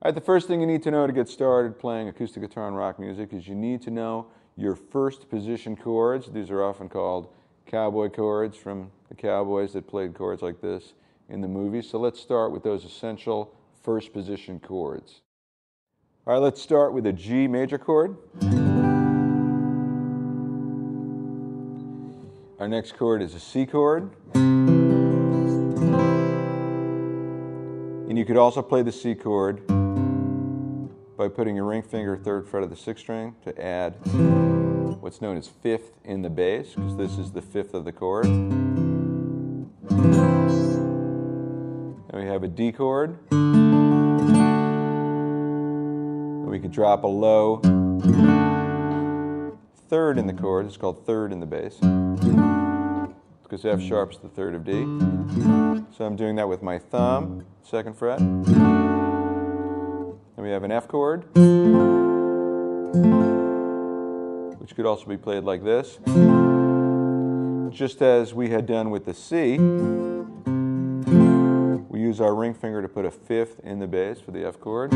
All right, the first thing you need to know to get started playing acoustic guitar and rock music is you need to know your first position chords. These are often called cowboy chords from the cowboys that played chords like this in the movies. So let's start with those essential first position chords. All right, let's start with a G major chord. Our next chord is a C chord. And you could also play the C chord by putting your ring finger 3rd fret of the 6th string to add what's known as 5th in the bass, because this is the 5th of the chord. Then we have a D chord. And we could drop a low 3rd in the chord. It's called 3rd in the bass, because F sharp is the 3rd of D. So I'm doing that with my thumb, 2nd fret. Then we have an F chord, which could also be played like this. Just as we had done with the C, we use our ring finger to put a 5th in the bass for the F chord,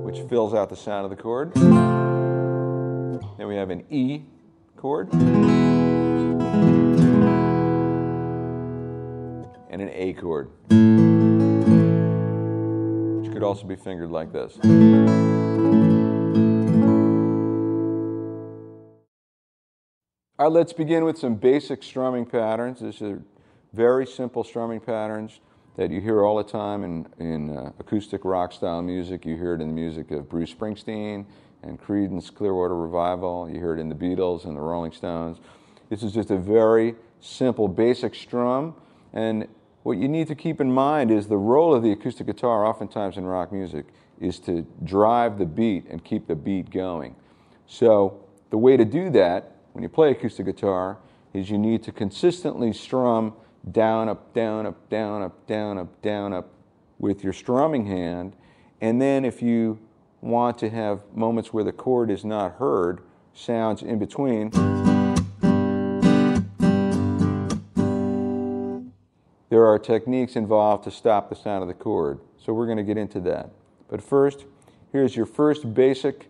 which fills out the sound of the chord. Then we have an E chord and an A chord, which could also be fingered like this. All right, let's begin with some basic strumming patterns. These are very simple strumming patterns that you hear all the time in acoustic rock style music. You hear it in the music of Bruce Springsteen and Creedence Clearwater Revival. You hear it in the Beatles and the Rolling Stones. This is just a very simple basic strum, and what you need to keep in mind is the role of the acoustic guitar oftentimes in rock music is to drive the beat and keep the beat going. So the way to do that when you play acoustic guitar is you need to consistently strum down, up, down, up, down, up, down, up, down, up with your strumming hand. And then if you want to have moments where the chord is not heard, sounds in between, there are techniques involved to stop the sound of the chord. So we're going to get into that. But first, here's your first basic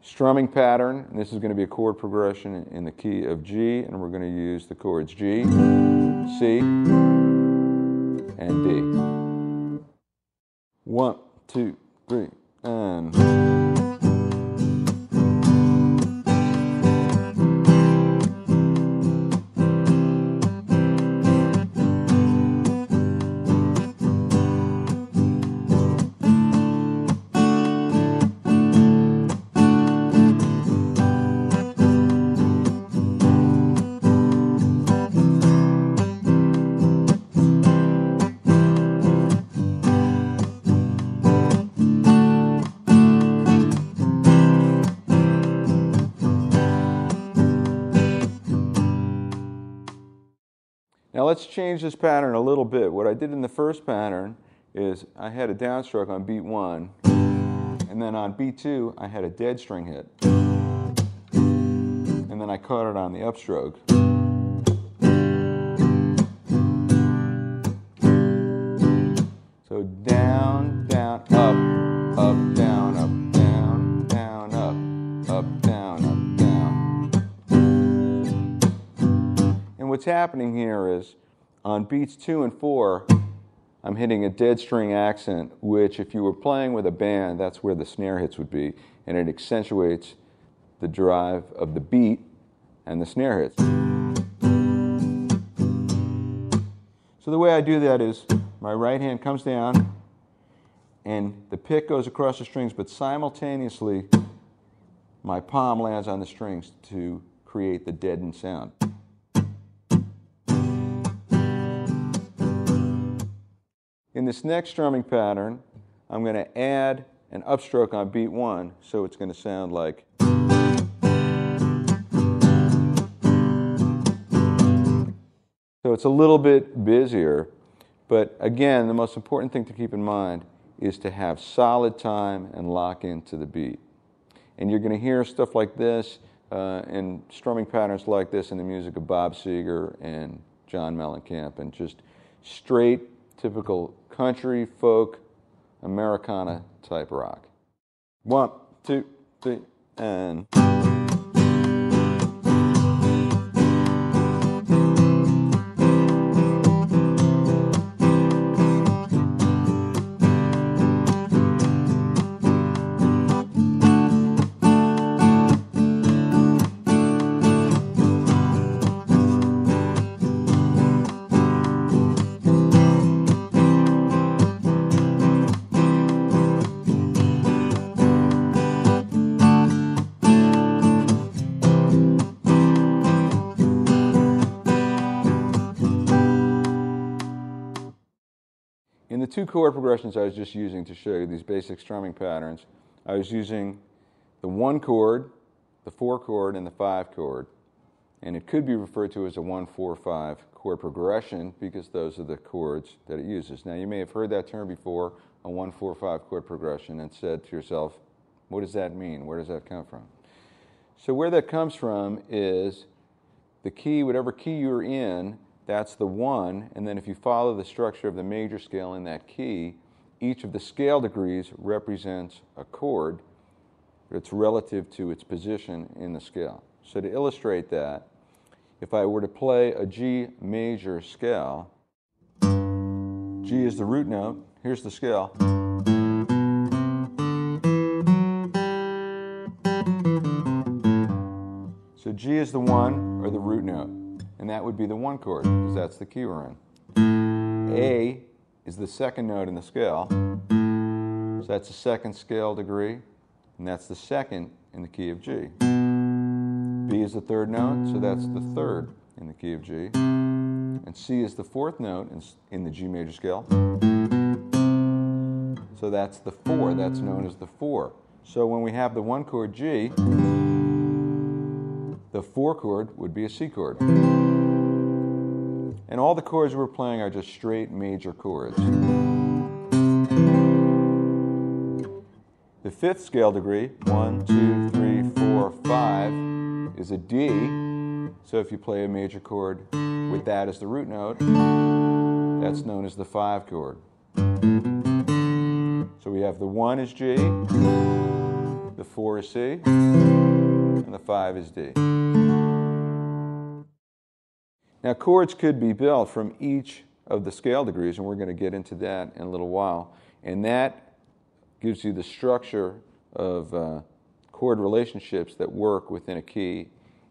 strumming pattern. And this is going to be a chord progression in the key of G, and we're going to use the chords G, C, and D. 1, 2, 3, and... Now let's change this pattern a little bit. What I did in the first pattern is I had a downstroke on beat 1, and then on beat 2 I had a dead string hit, and then I caught it on the upstroke. So down, down, up, up, down, up, down, down, up, up, down, up, down. And what's happening here is on beats 2 and 4, I'm hitting a dead string accent, which if you were playing with a band, that's where the snare hits would be, and it accentuates the drive of the beat and the snare hits. So the way I do that is my right hand comes down and the pick goes across the strings, but simultaneously my palm lands on the strings to create the deadened sound. In this next strumming pattern, I'm going to add an upstroke on beat 1, so it's going to sound like. So it's a little bit busier, but again, the most important thing to keep in mind is to have solid time and lock into the beat. And you're going to hear stuff like this and strumming patterns like this in the music of Bob Seger and John Mellencamp, and just straight, typical country, folk, Americana type rock. 1, 2, 3, and... In the 2 chord progressions I was just using to show you these basic strumming patterns, I was using the 1 chord, the 4 chord, and the 5 chord. And it could be referred to as a 1-4-5 chord progression because those are the chords that it uses. Now you may have heard that term before, a 1-4-5 chord progression, and said to yourself, what does that mean? Where does that come from? So where that comes from is the key, whatever key you're in, that's the 1, and then if you follow the structure of the major scale in that key, each of the scale degrees represents a chord that's relative to its position in the scale. So to illustrate that, if I were to play a G major scale, G is the root note, here's the scale. So G is the 1, or the root note. And that would be the 1 chord, because that's the key we're in. A is the 2nd note in the scale, so that's the 2nd scale degree, and that's the 2nd in the key of G. B is the 3rd note, so that's the 3rd in the key of G. And C is the 4th note in the G major scale, so that's the 4, that's known as the 4. So when we have the 1 chord G, the 4 chord would be a C chord. And all the chords we're playing are just straight major chords. The 5th scale degree, 1, 2, 3, 4, 5, is a D. So if you play a major chord with that as the root note, that's known as the 5 chord. So we have the 1 is G, the 4 is C, and the 5 is D. Now chords could be built from each of the scale degrees, and we're going to get into that in a little while. And that gives you the structure of chord relationships that work within a key,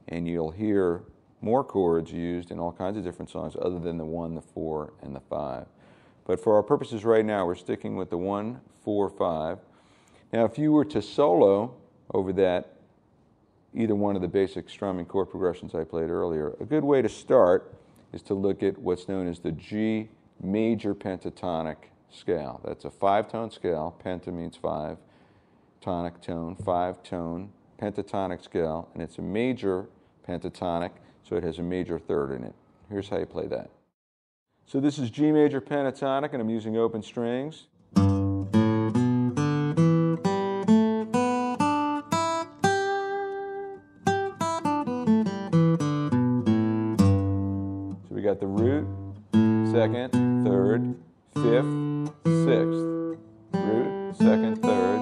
and you'll hear more chords used in all kinds of different songs other than the 1, the 4, and the 5. But for our purposes right now, we're sticking with the 1, 4, 5. Now if you were to solo over that, either one of the basic strumming chord progressions I played earlier, a good way to start is to look at what's known as the G major pentatonic scale. That's a 5-tone scale. Penta means 5, tonic tone, 5-tone pentatonic scale, and it's a major pentatonic, so it has a major 3rd in it. Here's how you play that. So this is G major pentatonic, and I'm using open strings. We got the root, 2nd, 3rd, 5th, 6th. Root, 2nd, 3rd,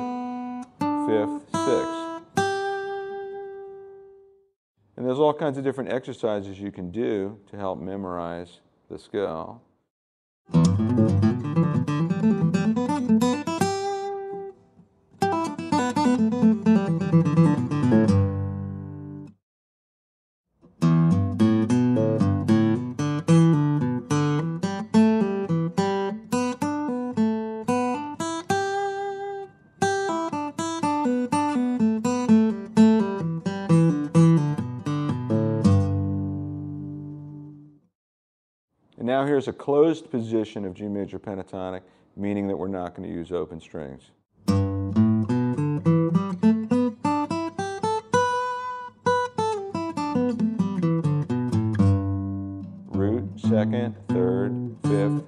5th, 6th. And there's all kinds of different exercises you can do to help memorize the scale. And now here's a closed position of G major pentatonic, meaning that we're not going to use open strings. Root, 2nd, 3rd, 5th,